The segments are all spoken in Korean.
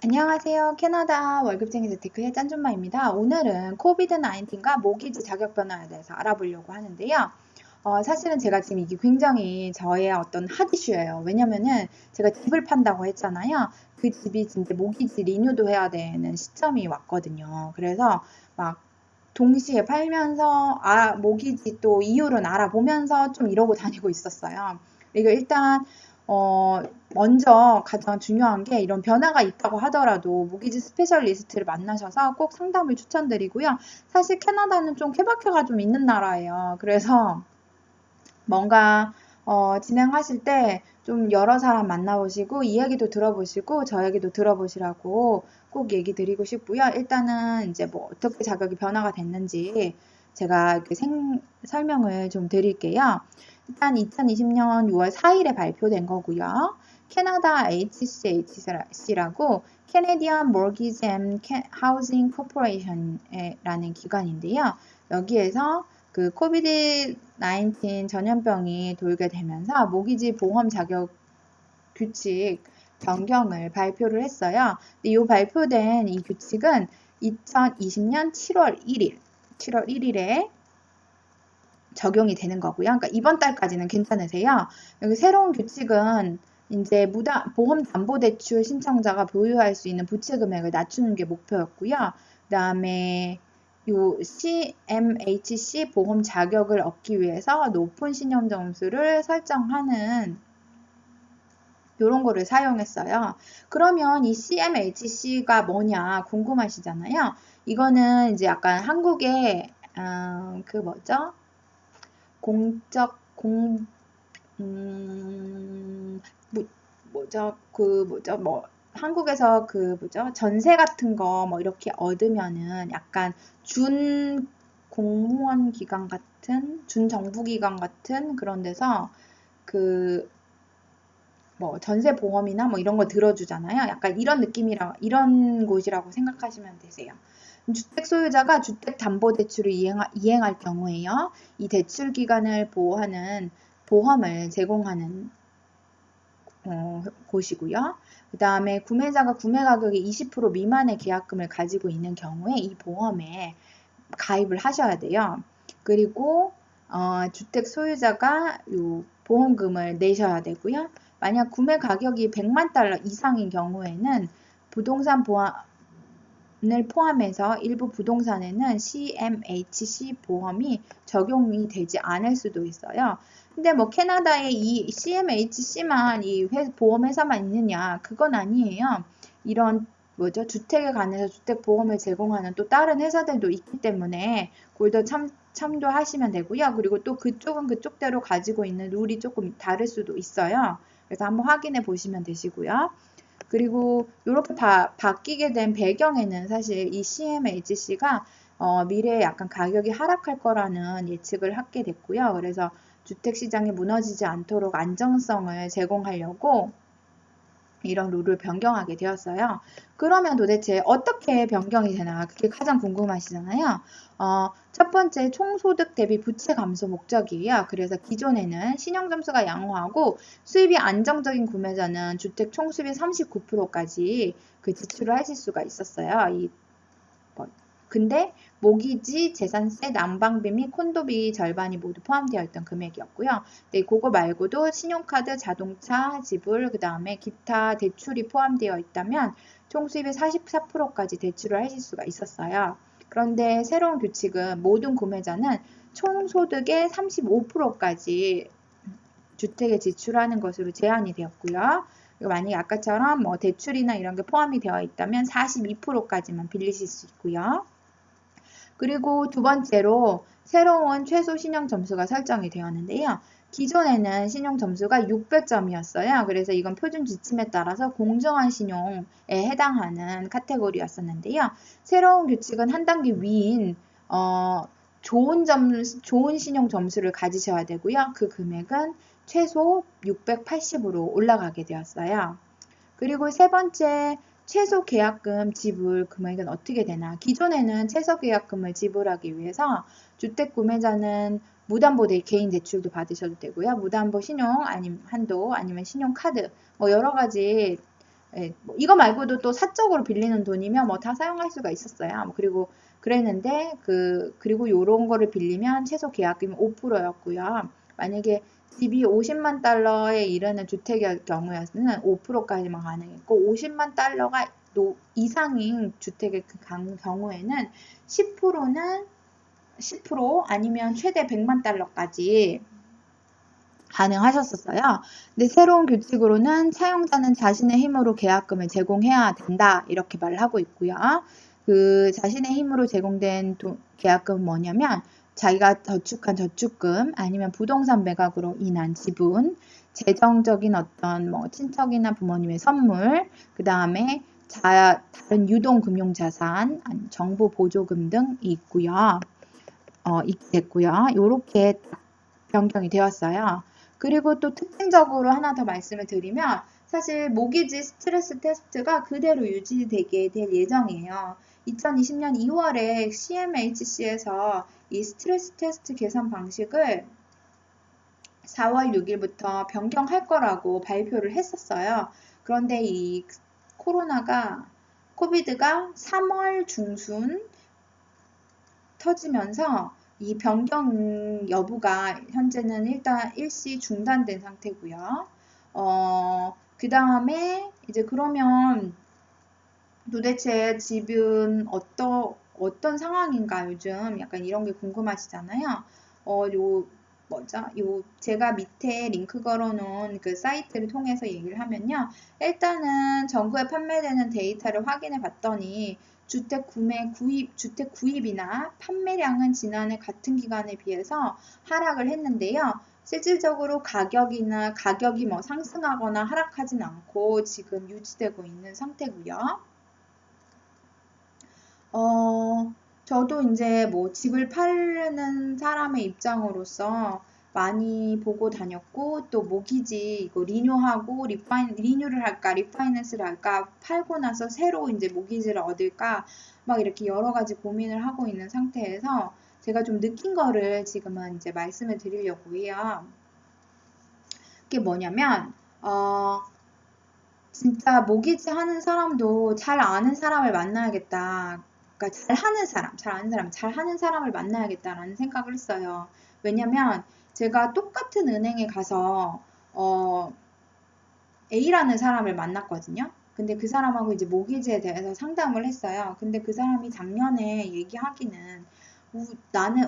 안녕하세요. 캐나다 월급쟁이 재테크의 짠준마입니다. 오늘은 코비드-19과 모기지 자격 변화에 대해서 알아보려고 하는데요. 사실은 제가 지금 이게 굉장히 저의 어떤 핫 이슈예요. 왜냐면은 제가 집을 판다고 했잖아요. 그 집이 진짜 모기지 리뉴도 해야 되는 시점이 왔거든요. 그래서 막 동시에 팔면서 모기지 또 이율은 알아보면서 좀 이러고 다니고 있었어요. 이거 일단 어, 먼저 가장 중요한 게 이런 변화가 있다고 하더라도 모기지 스페셜리스트를 만나셔서 꼭 상담을 추천드리고요. 사실 캐나다는 좀 케바케가 좀 있는 나라예요. 그래서 뭔가 진행하실 때 좀 여러 사람 만나보시고 이 얘기도 들어보시고 저 얘기도 들어보시라고 꼭 얘기 드리고 싶고요. 일단은 이제 뭐 어떻게 자격이 변화가 됐는지 제가 이렇게 설명을 좀 드릴게요. 일단 2020년 6월 4일에 발표된 거고요. 캐나다 HCHC라고 Canadian Mortgage and Housing Corporation이라는 기관인데요. 여기에서 그 코비드-19 전염병이 돌게 되면서 모기지 보험 자격 규칙 변경을 발표를 했어요. 근데 이 발표된 이 규칙은 2020년 7월 1일에 적용이 되는 거고요. 그러니까 이번 달까지는 괜찮으세요. 여기 새로운 규칙은 이제 보험담보대출 신청자가 보유할 수 있는 부채 금액을 낮추는 게 목표였고요. 그 다음에 요 CMHC 보험 자격을 얻기 위해서 높은 신용 점수를 설정하는 요런 거를 사용했어요. 그러면 이 CMHC가 뭐냐 궁금하시잖아요. 이거는 이제 약간 한국의 그 뭐죠? 공적 공 뭐죠 한국에서 그 뭐죠 전세 같은 거 뭐 이렇게 얻으면은 약간 준 공무원 기관 같은 준 정부 기관 같은 그런 데서 그 뭐 전세 보험이나 뭐 이런 거 들어주잖아요. 약간 이런 느낌이라 이런 곳이라고 생각하시면 되세요. 주택 소유자가 주택담보대출을 이행할 경우에요. 이 대출 기간을 보호하는 보험을 제공하는 곳이고요. 그 다음에 구매자가 구매 가격의 20% 미만의 계약금을 가지고 있는 경우에 이 보험에 가입을 하셔야 돼요. 그리고 주택 소유자가 요 보험금을 내셔야 되고요. 만약 구매 가격이 100만 달러 이상인 경우에는 부동산 보험을 포함해서 일부 부동산에는 CMHC 보험이 적용이 되지 않을 수도 있어요. 근데 뭐 캐나다에 이 CMHC만 이 보험회사만 있느냐? 그건 아니에요. 이런 뭐죠? 주택에 관해서 주택보험을 제공하는 또 다른 회사들도 있기 때문에 그걸 참조하시면 되고요. 그리고 또 그쪽은 그쪽대로 가지고 있는 룰이 조금 다를 수도 있어요. 그래서 한번 확인해 보시면 되시고요. 그리고 이렇게 바뀌게 된 배경에는 사실 이 CMHC가 미래에 약간 가격이 하락할 거라는 예측을 하게 됐고요. 그래서 주택시장이 무너지지 않도록 안정성을 제공하려고 이런 룰을 변경하게 되었어요. 그러면 도대체 어떻게 변경이 되나 그게 가장 궁금하시잖아요. 첫 번째 총소득 대비 부채 감소 목적이에요. 그래서 기존에는 신용점수가 양호하고 수입이 안정적인 구매자는 주택 총수입의 39%까지 그 지출을 하실 수가 있었어요. 근데 모기지, 재산세, 난방비 및 콘도비 절반이 모두 포함되어 있던 금액이었고요. 네, 그거 말고도 신용카드, 자동차, 지불, 그 다음에 기타 대출이 포함되어 있다면 총수입의 44%까지 대출을 하실 수가 있었어요. 그런데 새로운 규칙은 모든 구매자는 총소득의 35%까지 주택에 지출하는 것으로 제한이 되었고요. 만약에 아까처럼 뭐 대출이나 이런 게 포함이 되어 있다면 42%까지만 빌리실 수 있고요. 그리고 두 번째로 새로운 최소 신용 점수가 설정이 되었는데요. 기존에는 신용 점수가 600점이었어요. 그래서 이건 표준 지침에 따라서 공정한 신용에 해당하는 카테고리였었는데요. 새로운 규칙은 한 단계 위인 좋은 신용 점수를 가지셔야 되고요. 그 금액은 최소 680으로 올라가게 되었어요. 그리고 세 번째, 최소 계약금 지불 금액은 어떻게 되나? 기존에는 최소 계약금을 지불하기 위해서 주택 구매자는 무담보 개인 대출도 받으셔도 되고요. 무담보 신용 아니면 한도 아니면 신용카드 뭐 여러 가지 예, 뭐 이거 말고도 또 사적으로 빌리는 돈이면 뭐 다 사용할 수가 있었어요. 뭐 그리고 그랬는데 그리고 요런 거를 빌리면 최소 계약금이 5%였고요. 만약에 집이 50만 달러에 이르는 주택의 경우에는 5%까지만 가능했고 50만 달러가 이상인 주택의 경우에는 10%는 10% 아니면 최대 100만 달러까지 가능하셨었어요. 근데 새로운 규칙으로는 사용자는 자신의 힘으로 계약금을 제공해야 된다 이렇게 말을 하고 있고요. 그 자신의 힘으로 제공된 계약금은 뭐냐면 자기가 저축한 저축금 아니면 부동산 매각으로 인한 지분, 재정적인 어떤 뭐 친척이나 부모님의 선물, 그 다음에 다른 유동금융자산, 정부 보조금 등이 있고요. 있게 됐고요. 이렇게 변경이 되었어요. 그리고 또 특징적으로 하나 더 말씀을 드리면 사실 모기지 스트레스 테스트가 그대로 유지되게 될 예정이에요. 2020년 2월에 CMHC에서 이 스트레스 테스트 계산 방식을 4월 6일부터 변경할 거라고 발표를 했었어요. 그런데 이 코비드가 3월 중순 터지면서 이 변경 여부가 현재는 일단 일시 중단된 상태고요. 그 다음에 이제 그러면 도대체 집은 어떤 상황인가 요즘 약간 이런 게 궁금하시잖아요. 제가 밑에 링크 걸어놓은 그 사이트를 통해서 얘기를 하면요. 일단은 전국에 판매되는 데이터를 확인해 봤더니 주택 구입이나 판매량은 지난해 같은 기간에 비해서 하락을 했는데요. 실질적으로 가격이 뭐 상승하거나 하락하진 않고 지금 유지되고 있는 상태고요. 저도 이제 뭐 집을 파는 사람의 입장으로서 많이 보고 다녔고 또 모기지 이거 리뉴를 할까 리파이낸스를 할까 팔고 나서 새로 이제 모기지를 얻을까 막 이렇게 여러 가지 고민을 하고 있는 상태에서 제가 좀 느낀 거를 지금은 이제 말씀을 드리려고 해요. 그게 뭐냐면 진짜 모기지 하는 사람도 잘 아는 사람을 만나야겠다. 그러니까 잘 하는 사람을 만나야겠다라는 생각을 했어요. 왜냐면 제가 똑같은 은행에 가서 A라는 사람을 만났거든요. 근데 그 사람하고 이제 모기지에 대해서 상담을 했어요. 근데 그 사람이 작년에 얘기하기는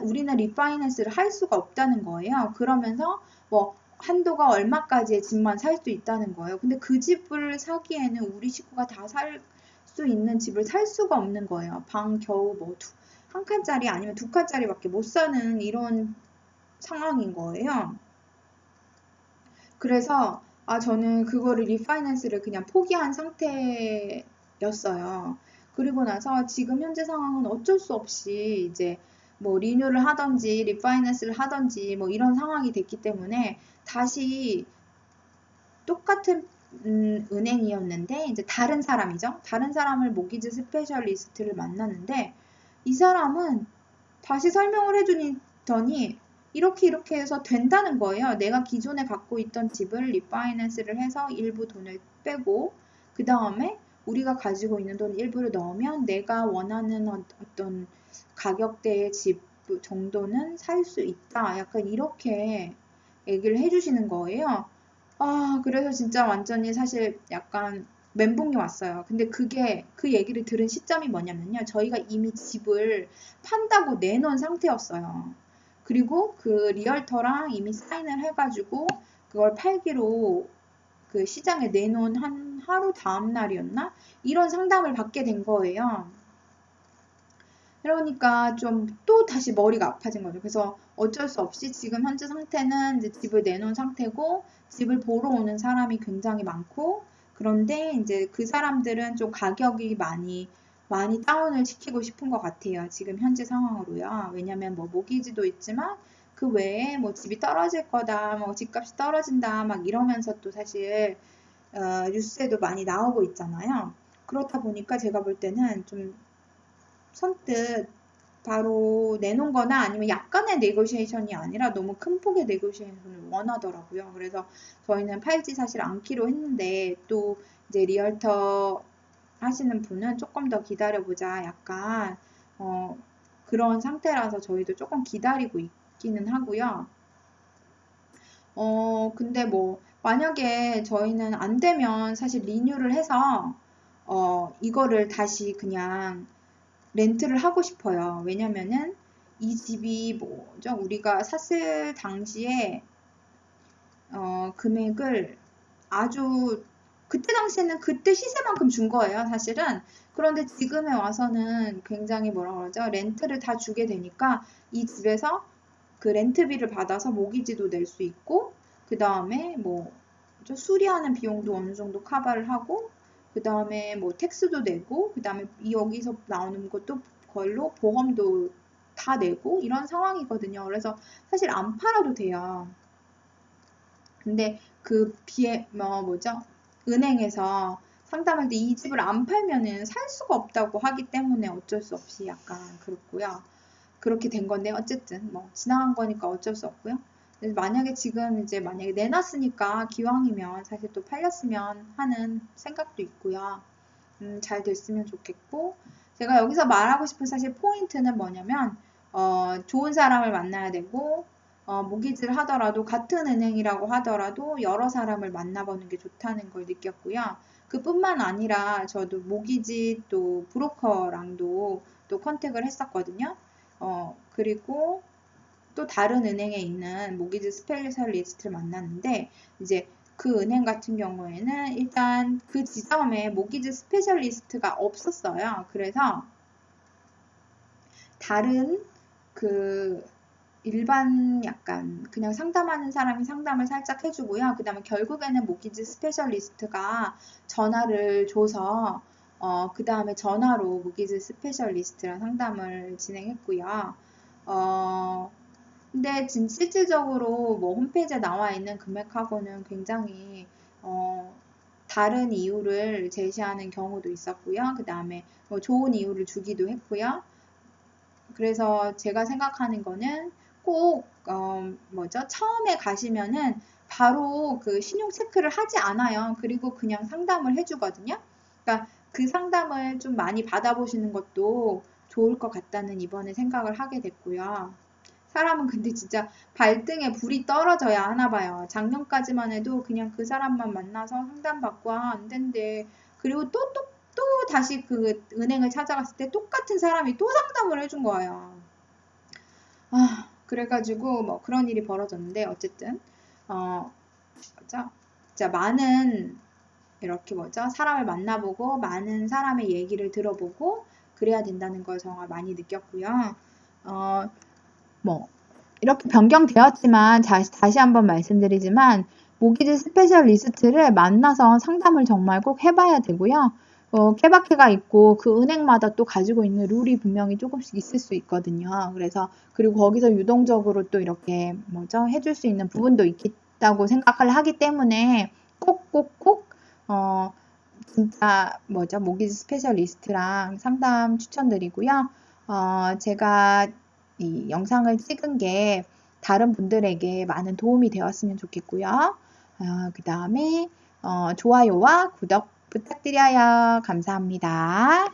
우리는 리파이낸스를 할 수가 없다는 거예요. 그러면서 뭐 한도가 얼마까지의 집만 살 수 있다는 거예요. 근데 그 집을 사기에는 우리 식구가 다 살 수 있는 집을 살 수가 없는 거예요. 방 겨우 뭐 한 칸짜리 아니면 두 칸짜리밖에 못 사는 이런 상황인 거예요. 그래서 저는 그거를 리파이낸스를 그냥 포기한 상태였어요. 그리고 나서 지금 현재 상황은 어쩔 수 없이 이제 뭐 리뉴를 하던지 리파이낸스를 하던지 뭐 이런 상황이 됐기 때문에 다시 똑같은 은행이었는데 이제 다른 사람이죠. 다른 사람을 모기지 스페셜리스트를 만났는데 이 사람은 다시 설명을 해주더니 이렇게 해서 된다는 거예요. 내가 기존에 갖고 있던 집을 리파이낸스를 해서 일부 돈을 빼고 그 다음에 우리가 가지고 있는 돈 일부를 넣으면 내가 원하는 어떤 가격대의 집 정도는 살 수 있다. 약간 이렇게 얘기를 해주시는 거예요. 그래서 진짜 완전히 사실 약간 멘붕이 왔어요. 근데 그 얘기를 들은 시점이 뭐냐면요. 저희가 이미 집을 판다고 내놓은 상태였어요. 그리고 그 리얼터랑 이미 사인을 해가지고 그걸 팔기로 그 시장에 내놓은 한 하루 다음 날이었나? 이런 상담을 받게 된 거예요. 그러니까 좀 또 다시 머리가 아파진 거죠. 그래서 어쩔 수 없이 지금 현재 상태는 이제 집을 내놓은 상태고 집을 보러 오는 사람이 굉장히 많고 그런데 이제 그 사람들은 좀 가격이 많이 다운을 시키고 싶은 것 같아요. 지금 현재 상황으로요. 왜냐면 뭐 모기지도 있지만 그 외에 뭐 집이 떨어질 거다, 뭐 집값이 떨어진다 막 이러면서 또 사실 뉴스에도 많이 나오고 있잖아요. 그렇다 보니까 제가 볼 때는 좀 선뜻 바로 내놓은 거나 아니면 약간의 네고시에이션이 아니라 너무 큰 폭의 네고시에이션을 원하더라고요. 그래서 저희는 팔지 사실 않기로 했는데 또 이제 리얼터 하시는 분은 조금 더 기다려보자. 약간, 그런 상태라서 저희도 조금 기다리고 있기는 하고요. 근데 뭐, 만약에 저희는 안 되면 사실 리뉴를 해서, 이거를 다시 그냥 렌트를 하고 싶어요. 왜냐면은 이 집이 뭐죠? 우리가 샀을 당시에, 금액을 아주 그때 당시에는 그때 시세만큼 준 거예요, 사실은. 그런데 지금에 와서는 굉장히 뭐라 그러죠? 렌트를 다 주게 되니까 이 집에서 그 렌트비를 받아서 모기지도 낼 수 있고, 그 다음에 뭐 수리하는 비용도 어느 정도 커버를 하고, 그 다음에 뭐 텍스도 내고, 그 다음에 여기서 나오는 것도 걸로 보험도 다 내고 이런 상황이거든요. 그래서 사실 안 팔아도 돼요. 근데 그 뭐죠? 은행에서 상담할 때 이 집을 안 팔면은 살 수가 없다고 하기 때문에 어쩔 수 없이 약간 그렇고요. 그렇게 된 건데 어쨌든 뭐 지나간 거니까 어쩔 수 없고요. 만약에 지금 이제 만약에 내놨으니까 기왕이면 사실 또 팔렸으면 하는 생각도 있고요. 잘 됐으면 좋겠고, 제가 여기서 말하고 싶은 사실 포인트는 뭐냐면, 좋은 사람을 만나야 되고, 모기지를 하더라도 같은 은행이라고 하더라도 여러 사람을 만나보는 게 좋다는 걸 느꼈고요. 그뿐만 아니라 저도 모기지 또 브로커랑도 또 컨택을 했었거든요. 그리고 또 다른 은행에 있는 모기지 스페셜리스트를 만났는데, 이제 그 은행 같은 경우에는 일단 그 지점에 모기지 스페셜리스트가 없었어요. 그래서 다른 그 일반 약간 그냥 상담하는 사람이 상담을 살짝 해주고요. 그 다음에 결국에는 모기지 스페셜리스트가 전화를 줘서 그 다음에 전화로 모기지 스페셜리스트랑 상담을 진행했고요. 근데 실질적으로 뭐 홈페이지에 나와 있는 금액하고는 굉장히 다른 이유를 제시하는 경우도 있었고요. 그 다음에 뭐 좋은 이유를 주기도 했고요. 그래서 제가 생각하는 거는 꼭 뭐죠? 처음에 가시면은 바로 그 신용 체크를 하지 않아요. 그리고 그냥 상담을 해주거든요. 그러니까 그 상담을 좀 많이 받아보시는 것도 좋을 것 같다는 이번에 생각을 하게 됐고요. 사람은 근데 진짜 발등에 불이 떨어져야 하나 봐요. 작년까지만 해도 그냥 그 사람만 만나서 상담받고 안 된대. 그리고 또 다시 그 은행을 찾아갔을 때 똑같은 사람이 또 상담을 해준 거예요. 그래가지고 뭐 그런 일이 벌어졌는데 어쨌든 뭐죠? 진짜 많은 이렇게 뭐죠? 사람을 만나보고 많은 사람의 얘기를 들어보고 그래야 된다는 걸 정말 많이 느꼈고요. 뭐 이렇게 변경되었지만 다시 한번 말씀드리지만 모기지 스페셜리스트를 만나서 상담을 정말 꼭 해봐야 되고요. 케바케가 있고 그 은행마다 또 가지고 있는 룰이 분명히 조금씩 있을 수 있거든요. 그래서 그리고 거기서 유동적으로 또 이렇게 뭐죠? 해줄 수 있는 부분도 있다고 생각을 하기 때문에 꼭 진짜 뭐죠? 모기지 스페셜리스트랑 상담 추천드리고요. 제가 이 영상을 찍은 게 다른 분들에게 많은 도움이 되었으면 좋겠고요. 그 다음에 좋아요와 구독 부탁드려요. 감사합니다.